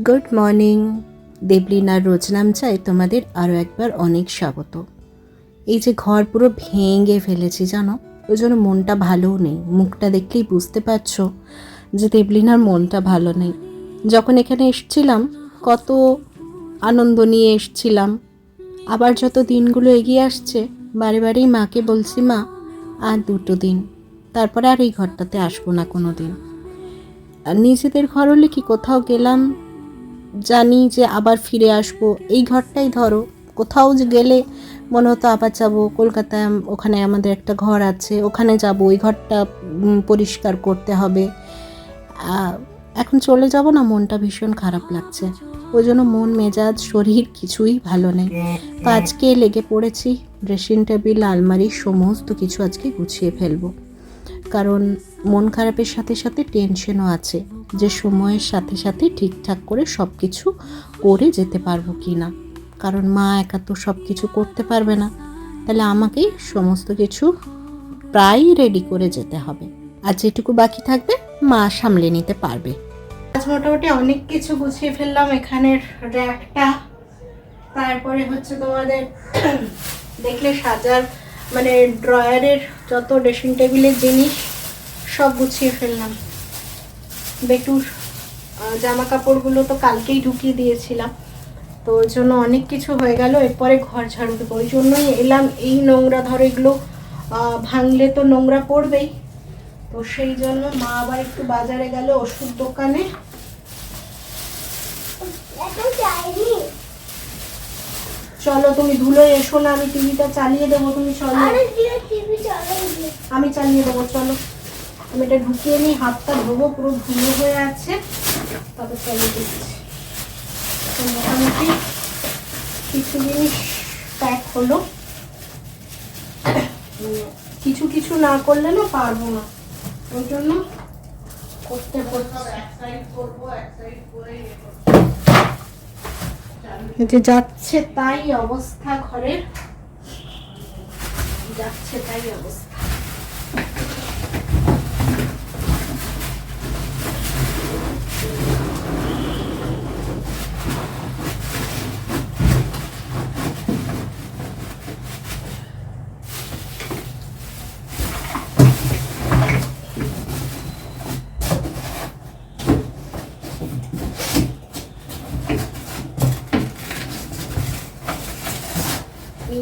Good morning. দেবলিনার রোজনাম চাই তোমাদের আরও একবার অনেক স্বাগত। এই যে ঘর পুরো ভেঙে ফেলেছি জানো, ওই জন্য মনটা ভালোও নেই। মুখটা দেখলেই বুঝতে পারছো যে দেবলিনার মনটা ভালো নেই। যখন এখানে এসছিলাম কত আনন্দ নিয়ে এসছিলাম, আবার যত দিনগুলো এগিয়ে আসছে বারে বারেই মাকে বলছি, মা আর 2 দিন, তারপরে আর এই ঘরটাতে আসবো না কোনো দিন। আর নিজেদের ঘর হলে কি কোথাও গেলাম জানি যে আবার ফিরে আসব, এই ঘরটাই ধরো কোথাও যে গেলে মনে হতো আবার যাবো কলকাতায়, ওখানে আমাদের একটা ঘর আছে, ওখানে যাব, ওই ঘরটা পরিষ্কার করতে হবে। এখন চলে যাব না, মনটা ভীষণ খারাপ লাগছে। ওই জন্য মন মেজাজ শরীর কিছুই ভালো নেই। তো আজকে লেগে পড়েছি ড্রেসিং টেবিল আলমারি সমস্ত কিছু আজকে গুছিয়ে ফেলবো, কারণ মন খারাপের সাথে সাথে টেনশনও আছে যে সময়ের সাথে সাথে ঠিকঠাক করে সব কিছু করে যেতে পারবো কি না। কারণ মা একা তো সব কিছু করতে পারবে না, তাহলে আমাকেই সমস্ত কিছু প্রায় রেডি করে যেতে হবে। আর যেটুকু বাকি থাকবে মা সামলে নিতে পারবে। আজ মোটামুটি অনেক কিছু গুছিয়ে ফেললাম। এখানের র্যাকটা, তারপরে হচ্ছে তোমাদের দেখলে সাজার মানে ড্রয়ারের যত ড্রেসিং টেবিলের জিনিস সব গুছিয়ে ফেললাম। বেটুর জামা কাপড়গুলো তো কালকেই ঢুকিয়ে দিয়েছিলাম, তো ওই জন্য অনেক কিছু হয়ে গেল। এরপরে ঘর ঝাড়ু দেবো, ওই জন্যই এলাম। এই নোংরা ধরো এগুলো ভাঙলে তো নোংরা পড়বেই, তো সেই জন্য মা আবার একটু বাজারে গেল ওষুধ দোকানে। চলো তুমি ধুলো এসো না, আমি টিভিটা চালিয়ে দেবো, তুমি চলো। আমি চালিয়ে দেবো, চলো। আমি এটা ঢুকিয়ে নিই, হাতটা ধোবো, পুরো ধুলো হয়ে আছে, তবে চালিয়ে দিচ্ছি। মোটামুটি কিছু জিনিস প্যাক হলো, কিছু কিছু না করলে না পারবো না, ওই জন্য করতে যে যাচ্ছে তাই অবস্থা, ঘরের যাচ্ছে তাই অবস্থা।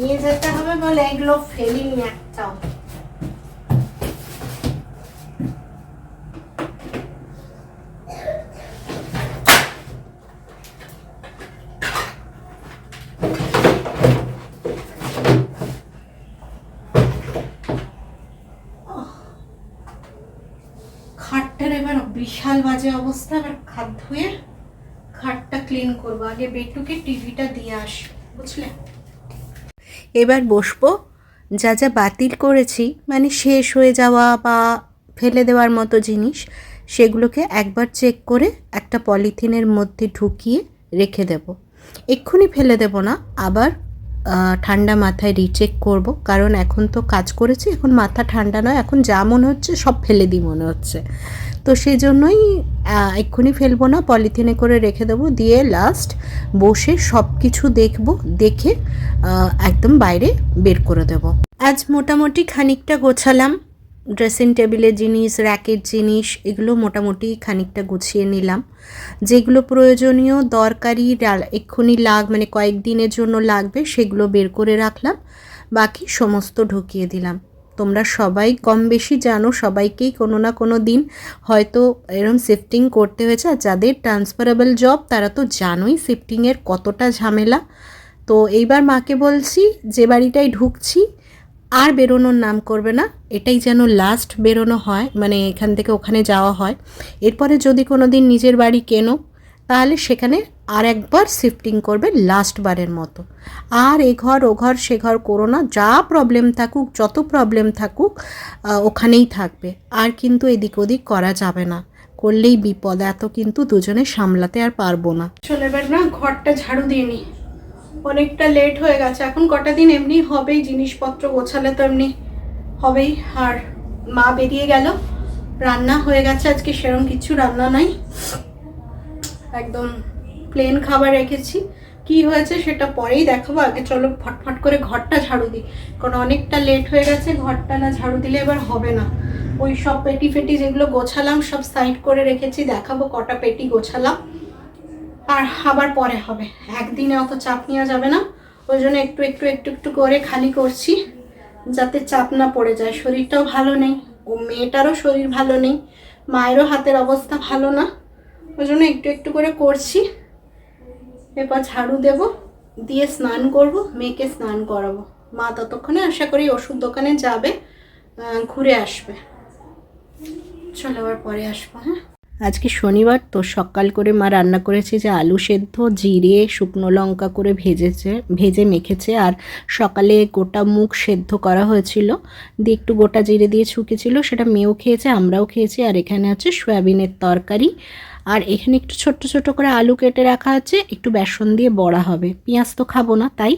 নিয়ে যেতে হবে বলে এগুলো ফেলিনি একটাও। খাটটার এবার বিশাল বাজে অবস্থা, এবার খাট ধুয়ে খাটটা ক্লিন করবো। আগে বেটুকে টিভিটা দিয়ে আসি, বুঝলে। এবার বসবো, যা যা বাতিল করেছি মানে শেষ হয়ে যাওয়া বা ফেলে দেওয়ার মতো জিনিস, সেগুলোকে একবার চেক করে একটা পলিথিনের মধ্যে ঢুকিয়ে রেখে দেব। এক্ষুনি ফেলে দেব না, আবার ঠান্ডা মাথায় রিচেক করব, কারণ এখন তো কাজ করেছি, এখন মাথা ঠান্ডা নয়, এখন যা মনে হচ্ছে সব ফেলে দিই মনে হচ্ছে। তো সেই জন্যই এক্ষুনি ফেলবো না, পলিথিনে করে রেখে দেবো, দিয়ে লাস্ট বসে সব কিছু দেখব, দেখে একদম বাইরে বের করে দেব। আজ মোটামুটি খানিকটা গোছালাম, ড্রেসিং টেবিলের জিনিস, র্যাকের জিনিস, এগুলো মোটামুটি খানিকটা গুছিয়ে নিলাম। যেগুলো প্রয়োজনীয় দরকারি এক্ষুনি মানে কয়েকদিনের জন্য লাগবে, সেগুলো বের করে রাখলাম, বাকি সমস্ত ঢুকিয়ে দিলাম। তোমরা সবাই কম বেশি জানো, সবাইকেই কোনো না কোনো দিন হয়তো এরকম শিফটিং করতে হয়েছে। আর যাদের ট্রান্সফারেবল জব তারা তো জানোই শিফটিংয়ের কতটা ঝামেলা। তো এইবার মাকে বলছি যে বাড়িটায় ঢুকছি আর বেরোনোর নাম করবে না, এটাই যেন লাস্ট বেরোনো হয়, মানে এখান থেকে ওখানে যাওয়া হয়। এরপরে যদি কোনো দিন নিজের বাড়ি কেনো তাহলে সেখানে আর একবার শিফটিং করবে লাস্ট বারের মতো। আর এ ঘর ও ঘর সে ঘর করো না, যা প্রবলেম থাকুক, যত প্রবলেম থাকুক ওখানেই থাকবে, আর কিন্তু এদিক ওদিক করা যাবে না, করলেই বিপদ। এত কিন্তু দুজনে সামলাতে আর পারবো না। চলে এবার না ঘরটা ঝাড়ু দিয়ে নি, অনেকটা লেট হয়ে গেছে। এখন কটা দিন এমনি হবেই, জিনিসপত্র গোছালে তো এমনি হবেই। আর মা বেরিয়ে গেল, রান্না হয়ে গেছে, আজকে সেরকম কিছু রান্না নাই, একদম প্লেন খাবার রেখেছি। কি হয়েছে সেটা পরেই দেখাবো, আগে চলো ফটফট করে ঘরটা ঝাড়ু দিই, কারণ অনেকটা লেট হয়ে গেছে। ঘরটা না ঝাড়ু দিলে এবার হবে না। ওই সব পেটি ফেটি যেগুলো গোছালাম সব সাইড করে রেখেছি, দেখাবো কটা পেটি গোছালাম। আর আবার পরে হবে, একদিনে অত চাপ নেওয়া যাবে না, ওই জন্য একটু একটু একটু একটু করে খালি করছি, যাতে চাপ না পড়ে যায়। শরীরটাও ভালো নেই, ও মেয়েটারও শরীর ভালো নেই, মায়েরও হাতের অবস্থা ভালো না, ওই জন্য একটু একটু করে করছি। এরপর ঝাড়ু দেব, দিয়ে স্নান করব, মেয়েকে স্নান করাবো। মা ততক্ষণে আশা করি ওষুধ দোকানে যাবে, ঘুরে আসবে। চলো আবার পরে আসবো। হ্যাঁ, আজকে শনিবার তো সকাল করে মা রান্না করেছে যে আলু সেদ্ধ, জিরে শুকনো লঙ্কা করে ভেজে মেখেছে, আর সকালে গোটা মুগ সেদ্ধ করা হয়েছিল, দিয়ে একটু গোটা জিরে দিয়ে ছুকেছিল, সেটা মেয়েও খেয়েছে, আমরাও খেয়েছি। আর এখানে আছে সয়াবিনের তরকারি, আর এখানে একটু ছোট্ট ছোট করে আলু কেটে রাখা আছে, একটু বেসন দিয়ে বড়া হবে, পেঁয়াজ তো খাবো না তাই।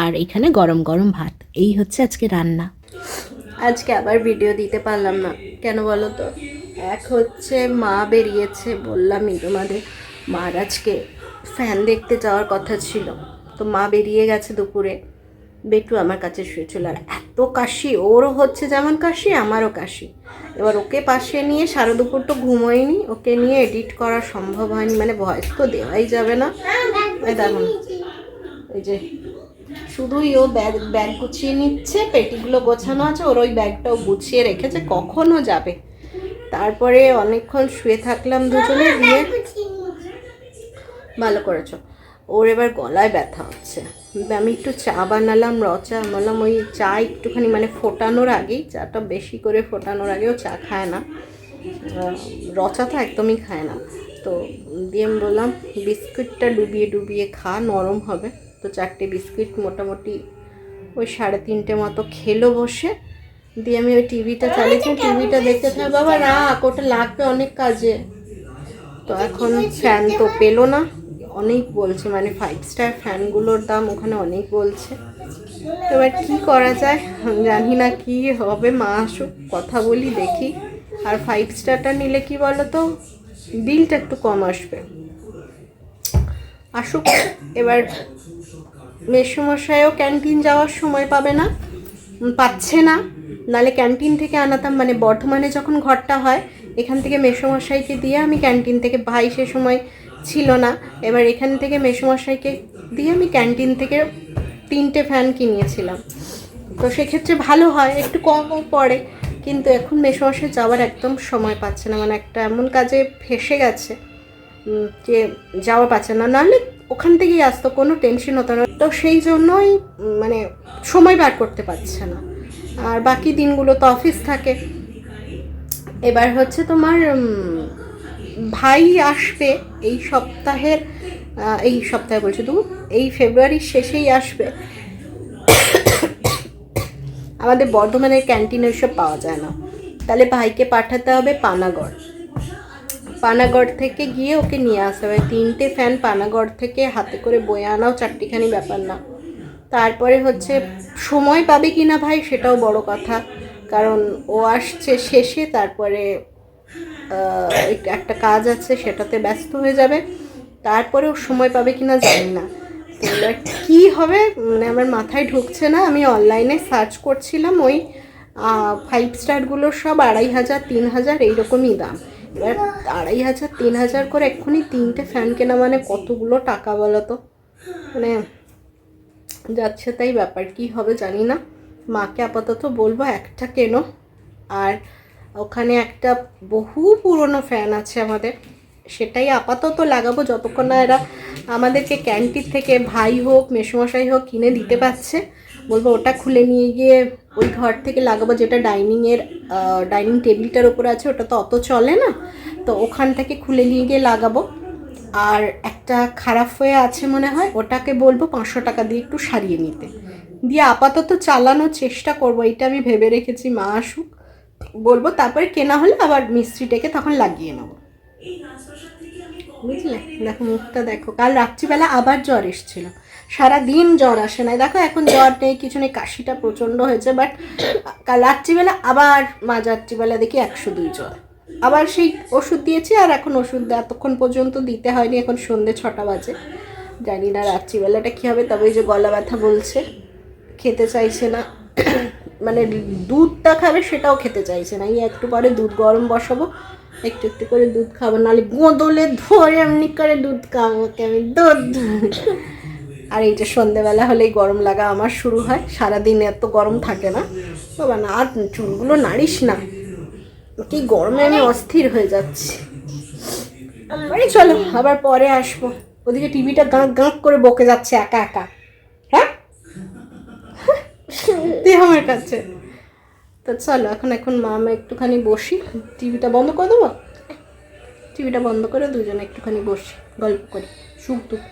আর এখানে গরম গরম ভাত। এই হচ্ছে আজকে রান্না। আজকে আবার ভিডিও দিতে পারলাম না, কেন বলো তো? এক হচ্ছে মা বেরিয়েছে, বললামই তোমাদের, মার আজকে ফ্যান দেখতে যাওয়ার কথা ছিল, তো মা বেরিয়ে গেছে দুপুরে। বেটু আমার কাছে শুয়েছিল, আর এত কাশি, ওরও হচ্ছে যেমন কাশি আমারও কাশি। এবার ওকে পাশে নিয়ে সারা দুপুর তো ঘুমোয়নি, ওকে নিয়ে এডিট করা সম্ভব হয়নি, মানে ভয়েস তো দেওয়াই যাবে না। দেখুন এই যে শুধুই ও ব্যাগ গুছিয়ে নিচ্ছে, পেটিগুলো গোছানো আছে, ওর ওই ব্যাগটাও গুছিয়ে রেখেছে, কখনো যাবে। তারপরে অনেকক্ষণ শুয়ে থাকলাম দুজনে, দিয়ে ভালো করেছো। ওর এবার গলায় ব্যথা হচ্ছে, আমি একটু চা বানালাম, চা বললাম, ওই চা একটুখানি মানে ফোটানোর আগেই, চাটা বেশি করে ফোটানোর আগেও চা খায় না, চা তো একদমই খায় না। তো দিয়ে আমি বললাম বিস্কুটটা ডুবিয়ে ডুবিয়ে খা, নরম হবে। তো 4টে বিস্কুট মোটামুটি ওই 3:30 মতো খেলো বসে। দিয়ে আমি ওই টিভিটা চালিয়েছি, টিভিটা দেখতে থাকি। বাবা রাখ, ওটা লাগবে অনেক কাজে। তো এখন ফ্যান তো পেলো না, অনেক বলছে, মানে 5 স্টার ফ্যানগুলোর দাম ওখানে অনেক বলছে। তো এবার কী করা যায় জানি না, কি হবে, মা আসুক কথা বলি দেখি। আর 5 স্টারটা নিলে কি বলো তো, বিলটা একটু কম আসবে। আসুক এবার। মেসোমশাইও ক্যান্টিন যাওয়ার সময় পাচ্ছে না, নালে ক্যান্টিন থেকে আনাতাম, মানে বর্ধমানে যখন ঘরটা হয় এখান থেকে মেসোমশাইকে দিয়ে আমি ক্যান্টিন থেকে, ভাই সে সময় ছিল না, এবার এখান থেকে মেসোমশাইকে দিয়ে আমি ক্যান্টিন থেকে 3টে ফ্যান কিনিয়েছিলাম। তো সেক্ষেত্রে ভালো হয়, একটু কমও পড়ে। কিন্তু এখন মেসোমশাই যাওয়ার একদম সময় পাচ্ছে না, মানে একটা এমন কাজে ফেসে গেছে যে যাওয়া পাচ্ছে না, নাহলে ওখান থেকেই আসতো, কোনো টেনশন হতো না। তো সেই জন্যই মানে সময় বার করতে পারছে না, আর বাকি দিনগুলো তো অফিস থাকে। এবার হচ্ছে তোমার ভাই আসবে এই সপ্তাহে বলছি তো, এই ফেব্রুয়ারির শেষেই আসবে। আমাদের বর্ধমানের ক্যান্টিনে সব পাওয়া যায় না, তাহলে ভাইকে পাঠাতে হবে পানাগড় থেকে গিয়ে ওকে নিয়ে আসতে হবে। 3টে ফ্যান পানাগড় থেকে হাতে করে বয়ে আনাও 4টিখানি ব্যাপার না। তারপরে হচ্ছে সময় পাবে কি না ভাই সেটাও বড় কথা, কারণ ও আসছে শেষে, তারপরে একটা কাজ আছে সেটাতে ব্যস্ত হয়ে যাবে, তারপরেও সময় পাবে কি না জানি না। এবার কী হবে মানে আমার মাথায় ঢুকছে না। আমি অনলাইনে সার্চ করছিলাম, ওই 5 স্টারগুলোর সব 2500 3000 এইরকমই দাম। এবার 2500 3000 করে এক্ষুনি 3টে ফ্যান কেনা মানে কতগুলো টাকা বলো তো, মানে যাচ্ছে তাই ব্যাপার। কি হবে জানি না, মাকে আপাতত বলবো একটা কেনো। আর ওখানে একটা বহু পুরনো ফ্যান আছে আমাদের, সেটাই আপাতত লাগাবো যতক্ষণ না এরা আমাদেরকে ক্যান্টিন থেকে ভাই হোক মেসোমশাই হোক কিনে দিতে পারছে। বলবো ওটা খুলে নিয়ে গিয়ে ওই ঘর থেকে লাগাবো, যেটা ডাইনিং টেবিলটার উপরে আছে, ওটা তো অত চলে না, তো ওখান থেকে খুলে নিয়ে গিয়ে লাগাবো। আর একটা খারাপ হয়ে আছে মনে হয়, ওটাকে বলবো 500 টাকা দিয়ে একটু সারিয়ে নিতে, দিয়ে আপাতত চালানোর চেষ্টা করবো। এটা আমি ভেবে রেখেছি, মা আসুক বলবো, তারপরে কেনা হলে আবার মিস্ত্রি ডেকে তখন লাগিয়ে নেবো, বুঝলে? দেখো মুখটা দেখো, কাল রাত্রিবেলা আবার জ্বর এসেছিল, সারাদিন জ্বর আসে না, দেখো এখন জ্বর নেই কিছু নেই, কাশিটা প্রচণ্ড হয়েছে, বাট কাল রাত্রিবেলা আবার মাঝরাত্রিবেলা দেখি 102 জ্বর। আবার সেই ওষুধ দিয়েছি, আর এখন ওষুধ এতক্ষণ পর্যন্ত দিতে হয়নি, এখন সন্ধ্যে 6টা বাজে। জানি না রাত্রিবেলাটা কী হবে, তবে এই যে গলা ব্যথা বলছে, খেতে চাইছে না, মানে দুধটা খাবে সেটাও খেতে চাইছে না। এই একটু পরে দুধ গরম বসাবো, একটু একটু করে দুধ খাবো, নাহলে গোদলে ধরে এমনি করে দুধ খাবো আমি দুধ। আর এই যে সন্ধ্যেবেলা হলেই গরম লাগা আমার শুরু হয়, সারাদিন এত গরম থাকে না বাবা না। আর চুলগুলো নাড়িস না, কি গরমে আমি অস্থির হয়ে যাচ্ছি। চলো আবার পরে আসবো। ওদিকে টিভিটা গাঁক গাঁক করে বকে যাচ্ছে একা একা। হ্যাঁ তুই আমার কাছে তো চলো, এখন মামা একটুখানি বসি, টিভিটা বন্ধ করে দেবো, টিভিটা বন্ধ করে দুজনে একটুখানি বসি, গল্প করি, সুখ দুঃখ,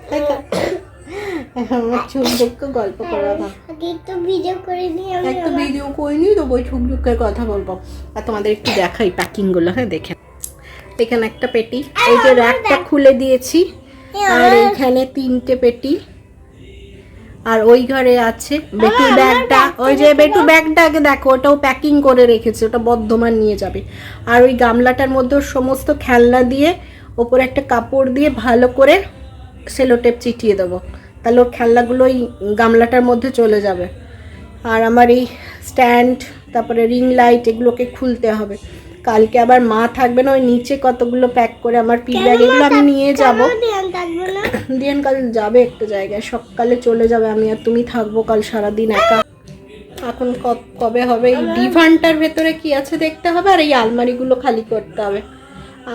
তাই তো? আমার সুখ দুঃখ গল্প করা না, একটু ভিডিও করে নিয়ে একটা ভিডিও করিনি তো, বই সুখ দুঃখের কথা বলবো। আর তোমাদের একটু দেখাই প্যাকিংগুলো, হ্যাঁ দেখে। এখানে একটা পেটি, এই যে র্যাকটা খুলে দিয়েছি, আর এইখানে 3টে পেটি, আর ওই ঘরে আছে বেটুর ব্যাগটা, ওই যে বেটু ব্যাগটা আগে দেখো, ওটাও প্যাকিং করে রেখেছে, ওটা বর্ধমান নিয়ে যাবে। আর ওই গামলাটার মধ্যে সমস্ত খেলনা দিয়ে ওপরে একটা কাপড় দিয়ে ভালো করে সেলোটেপ চিটিয়ে দেবো, তাহলে ওর খেলনাগুলো ওই গামলাটার মধ্যে চলে যাবে। আর আমার এই স্ট্যান্ড, তারপরে রিং লাইট, এগুলোকে খুলতে হবে। কালকে আবার মা থাকবে না, ওই নিচে কতগুলো প্যাক করে আমার পিল ব্যাগ, এগুলো আমি নিয়ে যাবো। দিয়ান কাল যাবে একটা জায়গায়, সকালে চলে যাবে, আমি আর তুমি থাকবো কাল সারাদিন একা। এখন কবে হবে, এই ডিভানটার ভেতরে কি আছে দেখতে হবে, আর এই আলমারিগুলো খালি করতে হবে।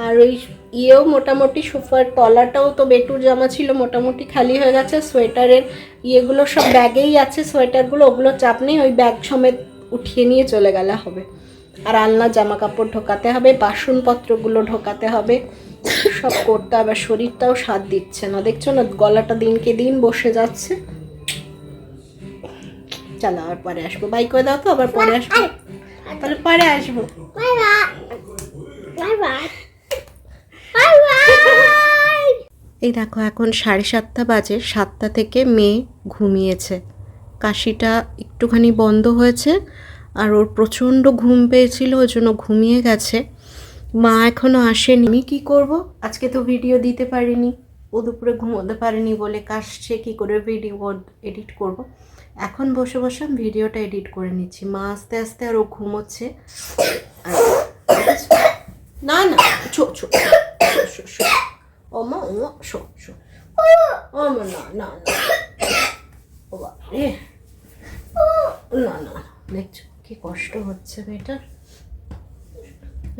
আর ওই ইয়েও মোটামুটি, সোফার তলাটাও তো বেটুর জামা ছিল মোটামুটি খালি হয়ে গেছে, সোয়েটারের ইয়েগুলো সব ব্যাগেই আছে, সোয়েটারগুলো ওগুলো চাপ নেই, ওই ব্যাগ সমেত উঠিয়ে নিয়ে চলে গেলে হবে। আর আলনা জামা কাপড় ঢোকাতে হবে, বাসনপত্রগুলো ঢোকাতে হবে, সব করতে হবে। শরীরটাও সাথ দিচ্ছে না, দেখছো না গলাটা দিনকে দিন বসে যাচ্ছে। চলো আবার পরে আসবো, বাই করে দাও তো, আবার পরে আসবো, তাহলে পরে আসবো। এই দেখো এখন 7:30 বাজে, 7টা থেকে মেয়ে ঘুমিয়েছে, কাশিটা একটুখানি বন্ধ হয়েছে, আর ওর প্রচণ্ড ঘুম পেয়েছিল, ওই জন্য ঘুমিয়ে গেছে। মা এখনও আসেনি, আমি কী করব, আজকে তো ভিডিও দিতে পারিনি, ও দুপুরে ঘুমোতে পারিনি বলে কাশছে, কী করে ভিডিও এডিট করব। এখন বসে বসে আমি ভিডিওটা এডিট করে নিচ্ছি, মা আস্তে আস্তে আর ও ঘুমোচ্ছে। না না ছো ছো ও মা শো শো, ও মা না না না, ও বাবা না না, দেখছো কি কষ্ট হচ্ছে মেয়েটার,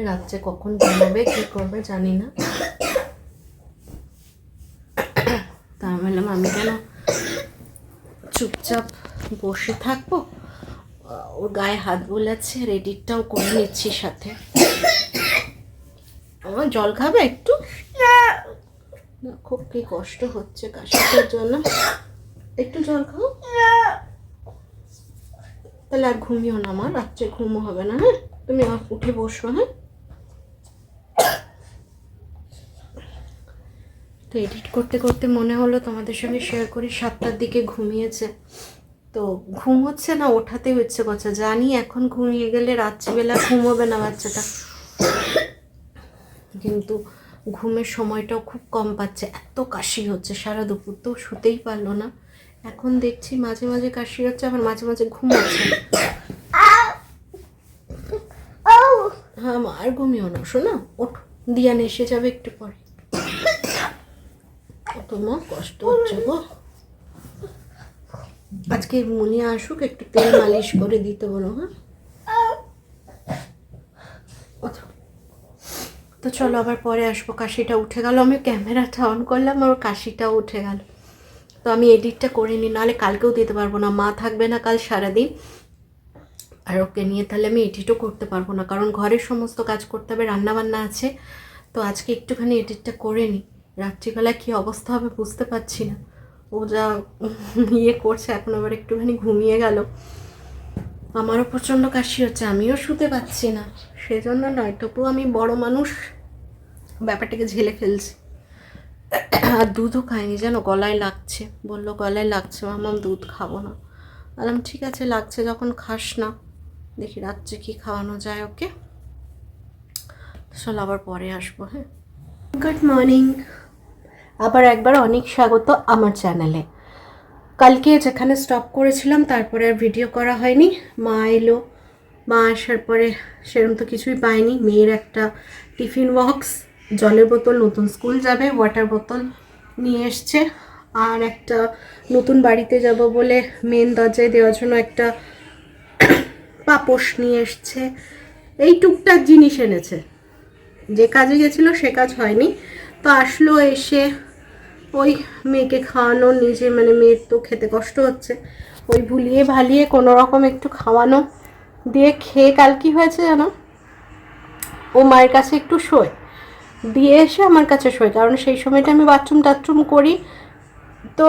রাত্রে কখন ঘুমাবে কি করবে জানি না। তা বললাম আমি কেন চুপচাপ বসে থাকবো, ওর গায়ে হাত বোলাচ্ছে, আর এডিটটাও করে নিচ্ছি সাথে। আমার জল খাবে একটু, খুব কি কষ্ট হচ্ছে কাশিটার জন্য, একটু জল খাও, তাহলে আর ঘুমিও না, আমার রাত্রে ঘুমও হবে না। হ্যাঁ তুমি উঠে বসো। হ্যাঁ তো এডিট করতে করতে মনে হলো তোমাদের সঙ্গে শেয়ার করি, 7টার দিকে ঘুমিয়েছে, তো ঘুম হচ্ছে না, ওঠাতে হচ্ছে কথা, জানি এখন ঘুমিয়ে গেলে রাত্রিবেলা ঘুমোবে না বাচ্চাটা, কিন্তু ঘুমের সময়টাও খুব কম পাচ্ছে, এত কাশি হচ্ছে, সারা দুপুর তো শুতেই পারলো না। এখন দেখছি মাঝে মাঝে কাশি হচ্ছে, আবার মাঝে মাঝে ঘুম হচ্ছে। হ্যাঁ মা আর ঘুমিও না, শোনো ওঠো, দিয়ান এসে যাবে একটু পরে, তোমার কষ্ট হচ্ছে গো। আজকে মুনি আসুক, একটু তেল মালিশ করে দিতে বলো। হ্যাঁ তো চলো আবার পরে আসবো। কাশিটা উঠে গেল, আমি ক্যামেরাটা অন করলাম, আর কাশিটাও উঠে গেল, তো আমি এডিটটা করে নিই, নাহলে কালকেও দিতে পারবো না, মা থাকবে না কাল সারাদিন, আর ওকে নিয়ে তাহলে আমি এডিটও করতে পারবো না, কারণ ঘরের সমস্ত কাজ করতে হবে, রান্নাবান্না আছে। তো আজকে একটুখানি এডিটটা করে নিই, রাত্রিবেলা কী অবস্থা হবে বুঝতে পারছি না, ও যা ইয়ে করছে, এখন আবার একটুখানি ঘুমিয়ে গেল, আমারও প্রচণ্ড কাশি হচ্ছে, আমিও শুতে পাচ্ছি না, সেজন্য নয়, তবুও আমি বড় মানুষ, ব্যাপারটাকে ঝেলে ফেলছি। আর দুধও খাইনি, যেন গলায় লাগছে, বললো গলায় লাগছে মাম্মাম দুধ খাবো না, বললাম ঠিক আছে লাগছে যখন খাস না, দেখি রাত্রে কি খাওয়ানো যায় ওকে। চল আবার পরে আসবো। হ্যাঁ, গুড মর্নিং, আবার একবার অনেক স্বাগত আমার চ্যানেলে। কালকে যেখানে স্টপ করেছিলাম তারপরে আর ভিডিও করা হয়নি। মা এলো, মা আসার পরে সেরকম তো কিছুই পাইনি। মেয়ের একটা টিফিন বক্স, জলের বোতল, নতুন স্কুল যাবে, ওয়াটার বোতল নিয়ে এসছে। আর একটা নতুন বাড়িতে যাব বলে মেন দরজায় দেওয়ার জন্য একটা পাপোশ নিয়ে এসছে। এই টুকটাক জিনিস এনেছে। যে কাজে গেছিলো সে কাজ হয়নি, তো আসলো, এসে ওই মেয়েকে খাওয়ানো, নিজে মানে মেয়ের তো খেতে কষ্ট হচ্ছে, ওই ভুলিয়ে ভালিয়ে কোনো রকম একটু খাওয়ানো দিয়ে খেয়ে কাল কি হয়েছে জানো, ও মায়ের কাছে একটু শোয়, দিয়ে এসে আমার কাছে শোয়, কারণ সেই সময়টা আমি বাথরুম টাথরুম করি, তো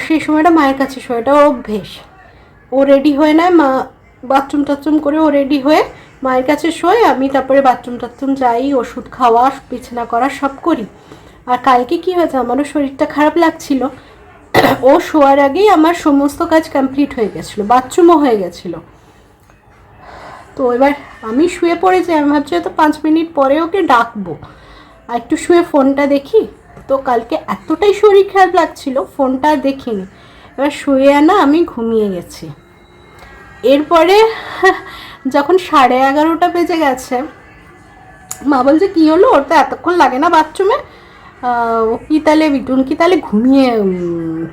সেই সময়টা মায়ের কাছে শোয়, এটা ওর অভ্যেস। ও রেডি হয়ে নেয়, মা বাথরুম টাথরুম করে ও রেডি হয়ে মায়ের কাছে শোয়, আমি তারপরে বাথরুম টাথরুম যাই, ওষুধ খাওয়া, বিছানা করা সব করি। আর কালকে কি হয়েছে, আমারও শরীরটা খারাপ লাগছিল, ও শোয়ার আগেই আমার সমস্ত কাজ কমপ্লিট হয়ে গেছিলো, বাথরুমও হয়ে গেছিলো। তো এবার আমি শুয়ে পড়েছি, আমি ভাবছি হয়তো 5 মিনিট পরে ওকে ডাকবো, আর একটু শুয়ে ফোনটা দেখি। তো কালকে এতটাই শরীর খারাপ লাগছিল, ফোনটা আর দেখিনি। এবার শুয়ে আমি ঘুমিয়ে গেছি। এরপরে যখন 11:30 বেজে গেছে, মা বলছে কী হলো, ওর তো এতক্ষণ লাগে না বাথরুমে, ও কি তাহলে বিটুন কি তাহলে ঘুমিয়ে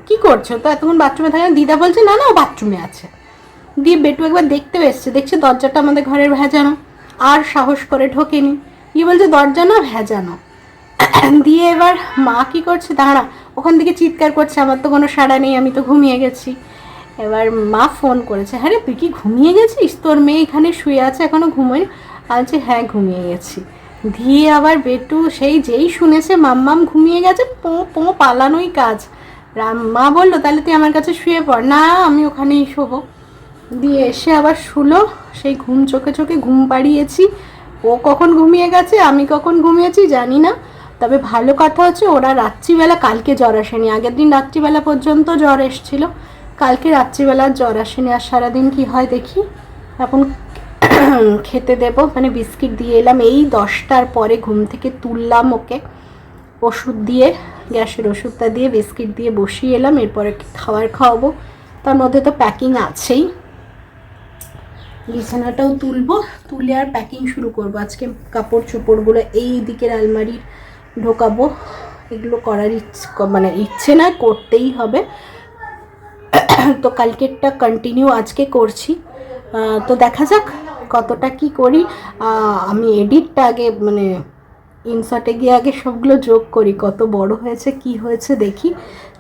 কি করছো, তো এতক্ষণ বাথরুমে থাকে না? দিদা বলছে না না, ও বাথরুমে আছে। দিয়ে বেটু একবার দেখতে এসছে, দেখছে দরজাটা আমাদের ঘরের ভেজানো, আর সাহস করে ঢোকেনি। দিয়ে বলছে দরজা না ভেজানো। দিয়ে এবার মা কি করছে, দাঁড়া, ওখান থেকে চিৎকার করছে, আমার তো কোনো সাড়া নেই, আমি তো ঘুমিয়ে গেছি। এবার মা ফোন করেছে, হ্যাঁ রে তুই কি ঘুমিয়ে গেছিস, তোর মেয়ে এখানে শুয়ে আছে এখনো ঘুমোয়? বলছে হ্যাঁ ঘুমিয়ে গেছি। দিয়ে আবার বেটু সেই যেই শুনেছে মাম্মাম ঘুমিয়ে গেছে, পো পালানোই কাজ। মা বললো তাহলে তুই আমার কাছে শুয়ে পড়, না আমি ওখানেই শোবো। দিয়ে এসে আবার শুলো, সেই ঘুম চোখে চোখে ঘুম পাড়িয়েছি। ও কখন ঘুমিয়ে গেছে, আমি কখন ঘুমিয়েছি জানি না। তবে ভালো কথা হচ্ছে ওরা রাত্রিবেলা কালকে জ্বর আসেনি, আগের দিন রাত্রিবেলা পর্যন্ত জ্বর এসেছিলো, কালকে রাত্রিবেলা জ্বর আসেনি। আর সারাদিন কি হয় দেখি, এখন খেতে দেব, মানে বিস্কিট দিয়ে এলাম, এই 10টার পরে ঘুম থেকে তুললাম ওকে, ওষুধ দিয়ে, গ্যাসের ওষুধটা দিয়ে বিস্কিট দিয়ে বসিয়ে এলাম, এরপরে খাবার খাওয়াবো। তার মধ্যে তো প্যাকিং আছেই, বিছানাটাও তুলবো, তুলে আর প্যাকিং শুরু করবো। আজকে কাপড় চোপড়গুলো এই দিকের আলমারির ঢোকাবো, এগুলো করার মানে ইচ্ছে না, করতেই হবে। তো কালকেরটা কন্টিনিউ আজকে করছি, তো দেখা যাক কতটা কি করি। আমি এডিটটা আগে মানে ইনসার্টে গিয়ে আগে সবগুলো যোগ করি, কত বড় হয়েছে কি হয়েছে দেখি,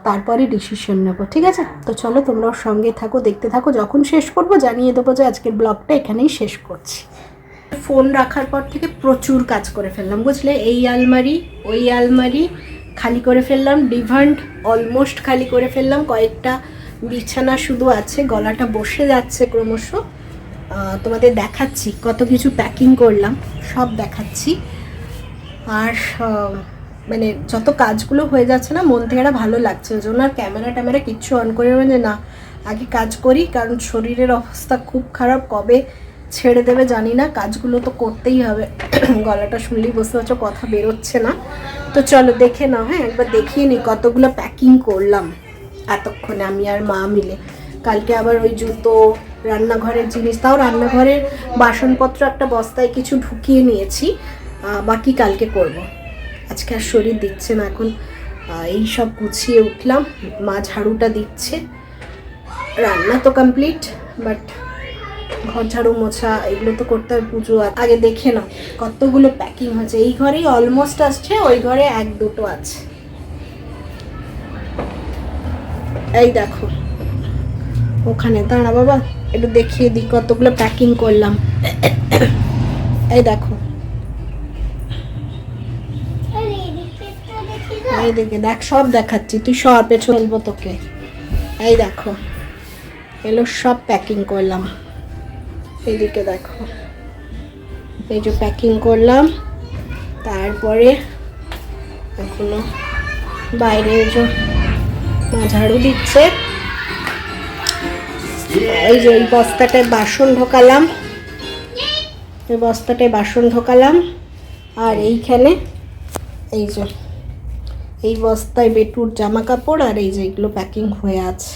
তারপরে ডিসিশন নেব, ঠিক আছে? তো চলো তোমরাও সঙ্গে থাকো, দেখতে থাকো, যখন শেষ করব জানিয়ে দেবো যে আজকের ব্লগটা এখানেই শেষ করছি। ফোন রাখার পর থেকে প্রচুর কাজ করে ফেললাম, বুঝলে, এই আলমারি ওই আলমারি খালি করে ফেললাম, ডিভান্ট অলমোস্ট খালি করে ফেললাম, কয়েকটা বিছানা শুধু আছে, গলাটা বসে যাচ্ছে ক্রমশ। তোমাদের দেখাচ্ছি কত কিছু প্যাকিং করলাম, সব দেখাচ্ছি। আর মানে যত কাজগুলো হয়ে যাচ্ছে না, মন থেকে ভালো লাগছে, ওই জন্য আর ক্যামেরা কিচ্ছু অন করে মানে না, আগে কাজ করি, কারণ শরীরের অবস্থা খুব খারাপ, কবে ছেড়ে দেবে জানি না, কাজগুলো তো করতেই হবে। গলাটা শুনলেই বুঝতে পারছো কথা বেরোচ্ছে না। তো চলো দেখে নাও, হ্যাঁ একবার দেখিয়ে নিই কতগুলো প্যাকিং করলাম এতক্ষণে আমি আর মা মিলে। কালকে আবার ওই জুতো, রান্নাঘরের জিনিস, তাও রান্নাঘরের বাসনপত্র একটা বস্তায় কিছু ঢুকিয়ে নিয়েছি, বাকি কালকে করব। আজকে আর শরীর দিচ্ছে না, এখন এই সব গুছিয়ে উঠলাম, মা ঝাড়ুটা দিচ্ছে, রান্না তো কমপ্লিট, বাট ঘর ঝাড়ু মোছা এগুলো তো করতে হবে, পুজো আগে দেখে নাও কতগুলো প্যাকিং হয়েছে। এই ঘরেই অলমোস্ট আসছে, ওই ঘরে 1-2 আছে। এই দেখো ওখানে, দাঁড়া বাবা একটু দেখিয়ে দিই কতগুলো প্যাকিং করলাম। এই দেখো, এই দেখে দেখ, সব দেখাচ্ছি, তুই সব পেছনে ফেলবো তোকে। এই দেখো এগুলো সব প্যাকিং করলাম, এইদিকে দেখো, এই যে প্যাকিং করলাম। তারপরে এখনো বাইরে যে মা ঝাড়ু দিচ্ছে, এই যে এই বস্তাটায় বাসন ঢোকালাম, এই বস্তাটায় বাসন ঢোকালাম, আর এইখানে এই যে এই বস্তায় বেটুর জামা কাপড়, আর এই যে এগুলো প্যাকিং হয়ে আছে,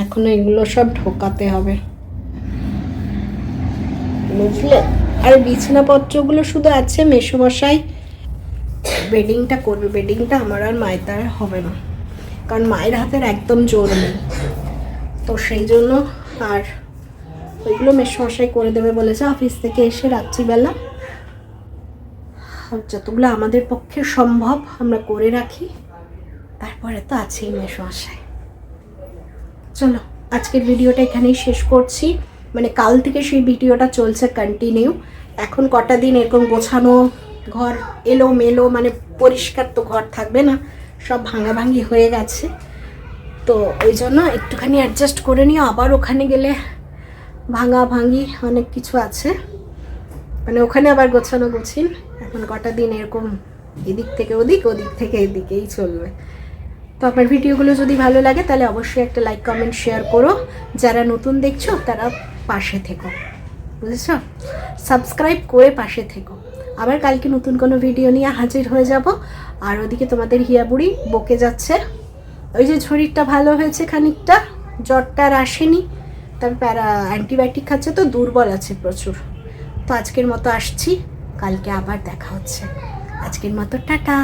এখনো এগুলো সব ঢোকাতে হবে, বুঝলে। আর বিছানাপত্রগুলো শুধু আছে, মেসোমশাই বেডিংটা করবে। বেডিংটা আমার আর মায়ের দ্বারা হবে না, কারণ মায়ের হাতের একদম জোর নেই, তো সেই জন্য। আর ওইগুলো মেসোমশাই করে দেবে বলেছে অফিস থেকে এসে রাত্রিবেলা। আর যতগুলো আমাদের পক্ষে সম্ভব আমরা করে রাখি, তারপরে তো আছেই মেসোমশাই। চলো আজকের ভিডিওটা এখানেই শেষ করছি, মানে কাল থেকে সেই ভিডিওটা চলছে কন্টিনিউ। এখন কটা দিন এরকম গোছানো, ঘর এলো মেলো, মানে পরিষ্কার তো ঘর থাকবে না, সব ভাঙাভাঙি হয়ে গেছে, তো ওই জন্য একটুখানি অ্যাডজাস্ট করে নিও। আবার ওখানে গেলে ভাঙা ভাঙি অনেক কিছু আছে, মানে ওখানে আবার গোছানো গুছিন। এখন কটা দিন এরকম এদিক থেকে ওদিক, ওদিক থেকে এদিকেই চলবে। তো আপনার ভিডিওগুলো যদি ভালো লাগে তাহলে অবশ্যই একটা লাইক কমেন্ট শেয়ার করো। যারা নতুন দেখছো তারা পাশে থেকো, বুঝেছ, সাবস্ক্রাইব করে পাশে থেকো। আবার কালকে নতুন কোনো ভিডিও নিয়ে হাজির হয়ে যাব। আর ওদিকে তোমাদের হিয়া বুড়ি বকে যাচ্ছে, ওই যে শরীরটা ভালো হয়েছে খানিকটা, জ্বরটা আর আসেনি, তার অ্যান্টিবায়োটিক খাচ্ছে, তো দুর্বল আছে প্রচুর। তো আজকের মতো আসছি, কালকে আবার দেখা হচ্ছে। আজকের মতো টাটা।